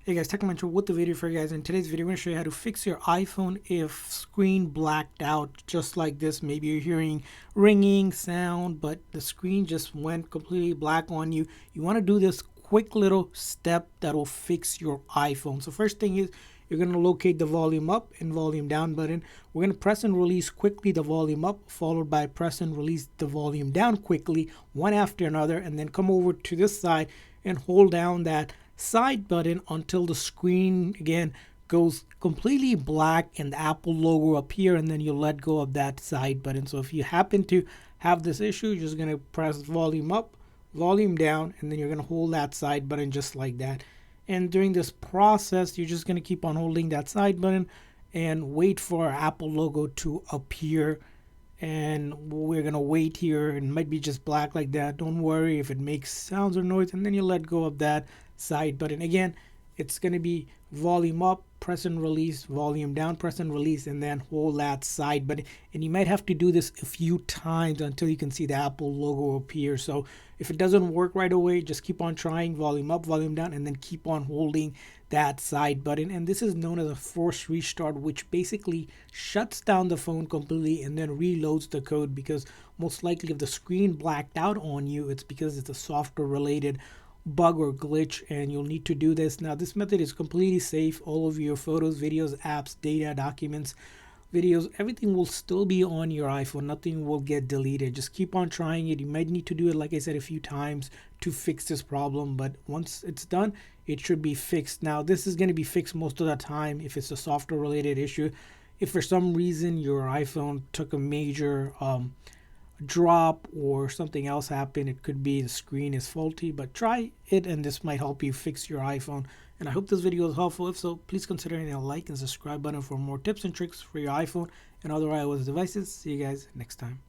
Hey guys, Tech Mentor with the video for you guys. In today's video, I'm going to show you how to fix your iPhone if screen blacked out just like this. Maybe you're hearing ringing sound, but the screen just went completely black on you. You want to do this quick little step that will fix your iPhone. So first thing is you're going to locate the volume up and volume down button. We're going to press and release quickly the volume up, followed by press and release the volume down quickly, one after another, and then come over to this side and hold down that side button until the screen again goes completely black and the Apple logo appear, and then you let go of that side button. So if you happen to have this issue, you're just going to press volume up, volume down, and then you're going to hold that side button just like that. And during this process, you're just going to keep on holding that side button and wait for our Apple logo to appear. And we're going to wait here. It might be just black like that. Don't worry if it makes sounds or noise, and then you let go of that side button. Again, it's going to be volume up, press and release, volume down, press and release, and then hold that side button. And you might have to do this a few times until you can see the Apple logo appear. So if it doesn't work right away, just keep on trying, volume up, volume down, and then keep on holding that side button. And this is known as a forced restart, which basically shuts down the phone completely and then reloads the code, because most likely if the screen blacked out on you, it's because it's a software related bug or glitch, and you'll need to do this. Now this method is completely safe. All of your photos, videos, apps, data, documents, videos, everything will still be on your iPhone. Nothing will get deleted. Just keep on trying it. You might need to do it, like I said, a few times to fix this problem, but once it's done, it should be fixed. Now this is going to be fixed most of the time if it's a software related issue. If for some reason your iPhone took a major drop or something else happened, it could be the screen is faulty, but try it and this might help you fix your iPhone. And I hope this video is helpful. If so, please consider hitting a like and subscribe button for more tips and tricks for your iPhone and other iOS devices. See you guys next time.